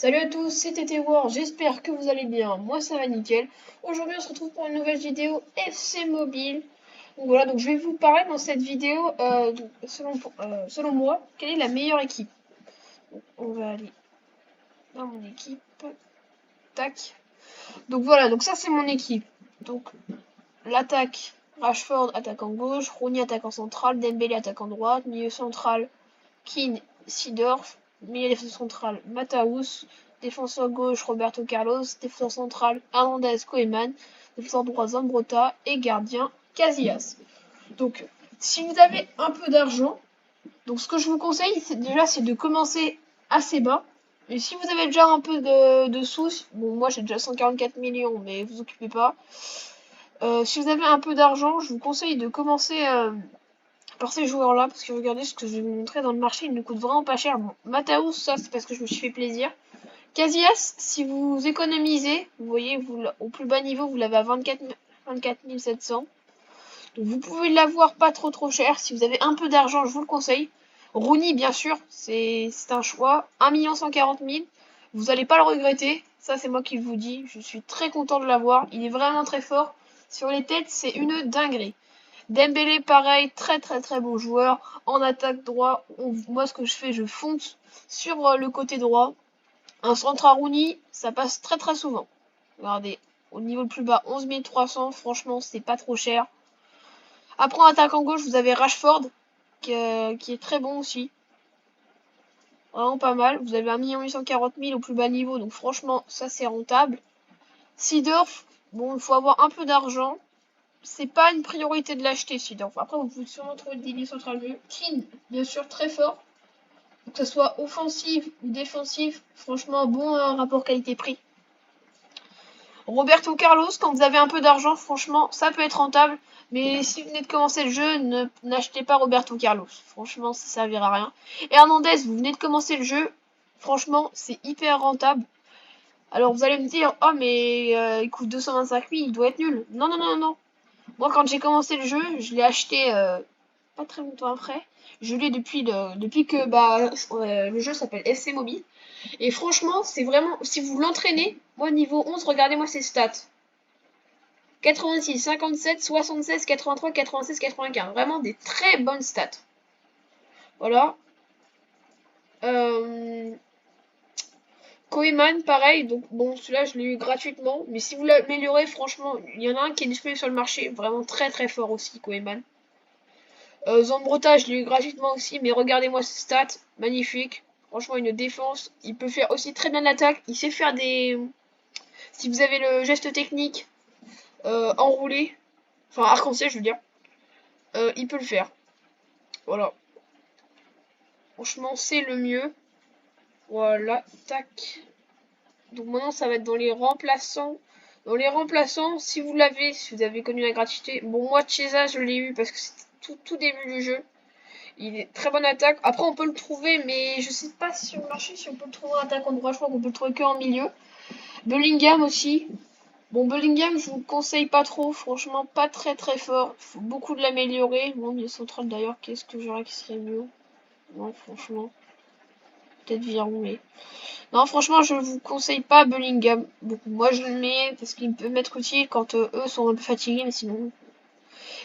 Salut à tous, c'est TT War, j'espère que vous allez bien, moi ça va nickel. Aujourd'hui on se retrouve pour une nouvelle vidéo FC Mobile. Donc voilà, donc je vais vous parler dans cette vidéo, selon moi, quelle est la meilleure équipe. Donc, on va aller dans mon équipe, tac. Donc voilà, donc ça c'est mon équipe. Donc l'attaque, Rashford attaquant gauche, Rooney attaquant central, Dembélé attaquant droite, milieu central, Keane, Seedorf, milieu défenseur central, Mataus, défenseur gauche, Roberto Carlos, défenseur central, Hernandez, Koeman, défenseur droit, Zambrotta et gardien, Casillas. Donc, si vous avez un peu d'argent, donc ce que je vous conseille, c'est de commencer assez bas. Et si vous avez déjà un peu de sous, bon, moi j'ai déjà 144 millions, mais vous occupez pas. Si vous avez un peu d'argent, je vous conseille de commencer par ces joueurs-là, parce que regardez ce que je vais vous montrer dans le marché, il ne coûte vraiment pas cher. Bon, Mataus, ça c'est parce que je me suis fait plaisir. Casillas, si vous économisez, vous voyez, au plus bas niveau, vous l'avez à 24 700. Donc vous pouvez l'avoir pas trop cher. Si vous avez un peu d'argent, je vous le conseille. Rooney, bien sûr, c'est un choix. 1 140 000. Vous n'allez pas le regretter. Ça, c'est moi qui vous dis. Je suis très content de l'avoir. Il est vraiment très fort. Sur les têtes, c'est une dinguerie. Dembélé, pareil, très bon joueur. En attaque droit, moi ce que je fais, je fonce sur le côté droit. Un centre à Rooney, ça passe très souvent. Regardez, au niveau le plus bas, 11 300, franchement, c'est pas trop cher. Après, en attaquant gauche, vous avez Rashford, qui est très bon aussi. Vraiment pas mal. Vous avez 1 840 000 au plus bas niveau, donc franchement, ça c'est rentable. Seedorf, bon, il faut avoir un peu d'argent. C'est pas une priorité de l'acheter, Seedorf. Après, vous pouvez sûrement trouver des lignes centrales mieux. Keane, bien sûr, très fort. Que ce soit offensive ou défensive, franchement, bon rapport qualité-prix. Roberto Carlos, quand vous avez un peu d'argent, franchement, ça peut être rentable. Mais si vous venez de commencer le jeu, n'achetez pas Roberto Carlos. Franchement, ça servira à rien. Et Hernandez, vous venez de commencer le jeu. Franchement, c'est hyper rentable. Alors vous allez me dire, oh mais il coûte 225 000, il doit être nul. Non. Moi, quand j'ai commencé le jeu, je l'ai acheté pas très longtemps après. Je l'ai depuis que le jeu s'appelle FC Mobile. Et franchement, c'est vraiment, si vous l'entraînez, moi niveau 11, regardez-moi ses stats. 86, 57, 76, 83, 96, 95. Vraiment des très bonnes stats. Voilà. Koeman, pareil. Donc bon, celui-là, je l'ai eu gratuitement. Mais si vous l'améliorez, franchement, il y en a un qui est disponible sur le marché. Vraiment très fort aussi, Koeman. Zambrotta, je l'ai eu gratuitement aussi. Mais regardez-moi ses stats. Magnifique. Franchement, une défense. Il peut faire aussi très bien l'attaque. Il sait faire des... Si vous avez le geste technique enroulé, enfin arc-en-ciel, je veux dire, il peut le faire. Voilà. Franchement, c'est le mieux. Voilà, tac. Donc maintenant, ça va être dans les remplaçants. Dans les remplaçants, si vous avez connu la gratuité. Bon, moi, Chiesa, je l'ai eu parce que c'était tout début du jeu. Il est très bonne attaque. Après, on peut le trouver, mais je sais pas si sur le marché, si on peut le trouver en attaque en droit. Je crois qu'on peut le trouver que en milieu. Bellingham aussi. Bon, Bellingham, je vous conseille pas trop. Franchement, pas très fort. Il faut beaucoup de l'améliorer. Bon, milieu central d'ailleurs, qu'est-ce que j'aurais qui serait mieux? Non, franchement. Peut-être Giroud, mais... Non, franchement, je vous conseille pas Bellingham. Bon, moi, je le mets parce qu'il peut m'être utile quand eux sont un peu fatigués, mais sinon...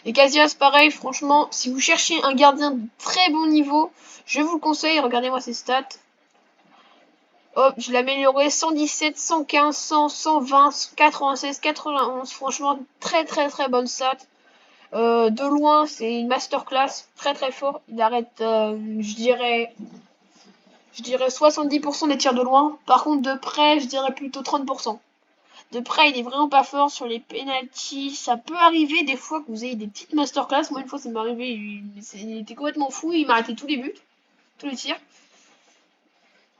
Et Casillas, pareil, franchement, si vous cherchez un gardien de très bon niveau, je vous le conseille. Regardez-moi ses stats. Hop, je l'ai amélioré 117, 115, 100, 120, 96, 91. Franchement, très bonne stat. De loin, c'est une masterclass. Très fort. Il arrête, je dirais 70% des tirs de loin. Par contre, de près, je dirais plutôt 30%. De près, il est vraiment pas fort sur les penalties. Ça peut arriver des fois que vous ayez des petites masterclass. Moi, une fois, ça m'est arrivé. Il était complètement fou. Il m'arrêtait tous les buts, tous les tirs.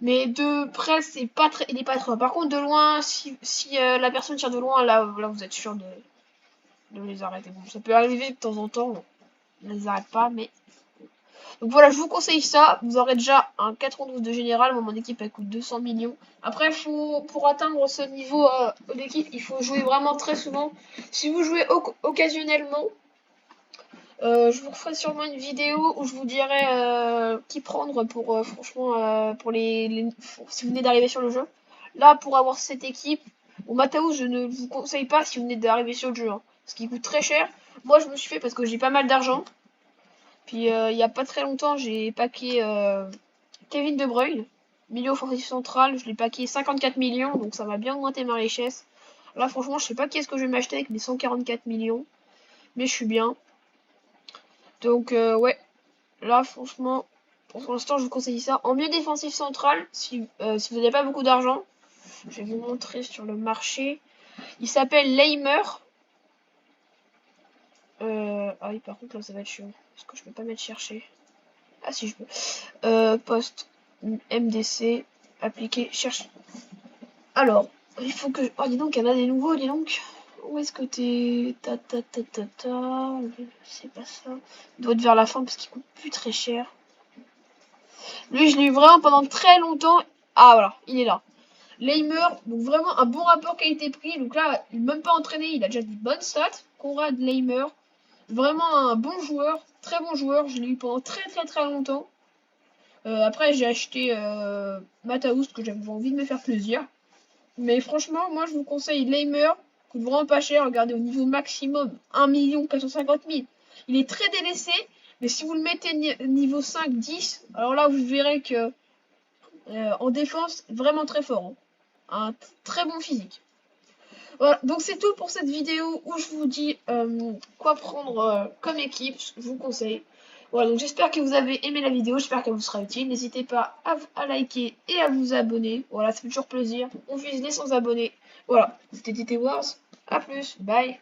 Mais de près, il est pas trop. Par contre, de loin, si la personne tire de loin, là vous êtes sûr de les arrêter. Bon, ça peut arriver de temps en temps. On ne les arrête pas, mais... Donc voilà, je vous conseille ça. Vous aurez déjà un 92 de général. Moi, mon équipe, elle coûte 200 millions. Après, pour atteindre ce niveau d'équipe, il faut jouer vraiment très souvent. Si vous jouez occasionnellement, je vous referai sûrement une vidéo où je vous dirai qui prendre pour franchement pour si vous venez d'arriver sur le jeu. Là, pour avoir cette équipe, au Mataus, je ne vous conseille pas si vous venez d'arriver sur le jeu, hein, parce qu'il coûte très cher. Moi, je me suis fait parce que j'ai pas mal d'argent. Puis, il y a pas très longtemps, j'ai packé Kevin De Bruyne, milieu offensif central. Je l'ai packé 54 millions, donc ça m'a bien augmenté ma richesse. Là, franchement, je sais pas qu'est-ce que je vais m'acheter avec mes 144 millions, mais je suis bien. Donc, ouais, là, franchement, pour l'instant, je vous conseille ça. En milieu défensif central, si vous n'avez pas beaucoup d'argent, je vais vous montrer sur le marché. Il s'appelle Leimer. Ah oui, par contre, là, ça va être chiant. Parce que je peux pas mettre chercher. Ah si, je peux. Poste MDC, appliquer, chercher. Alors, il faut que... Oh, dis donc, il y en a des nouveaux, dis donc. Où est-ce que t'es? C'est pas ça. Il doit être vers la fin parce qu'il coûte plus très cher. Lui, je l'ai eu vraiment pendant très longtemps. Ah, voilà, il est là. Leimer, donc vraiment un bon rapport qualité-prix. Donc là, il n'est même pas entraîné, il a déjà des bonnes stats. Conrad Leimer, vraiment un bon joueur, très bon joueur. Je l'ai eu pendant très longtemps. Après, j'ai acheté Mataus, que j'avais envie de me faire plaisir. Mais franchement, moi, je vous conseille Leimer, coûte vraiment pas cher. Regardez, au niveau maximum, 1 450 000. Il est très délaissé, mais si vous le mettez niveau 5, 10, alors là, vous verrez que en défense, vraiment très fort. Hein. Un très bon physique. Voilà, donc c'est tout pour cette vidéo où je vous dis quoi prendre comme équipe, je vous conseille. Voilà, donc j'espère que vous avez aimé la vidéo, j'espère qu'elle vous sera utile. N'hésitez pas à liker et à vous abonner. Voilà, ça fait toujours plaisir. On vise les 100 abonnés. Voilà, c'était TT Wars. A plus, bye.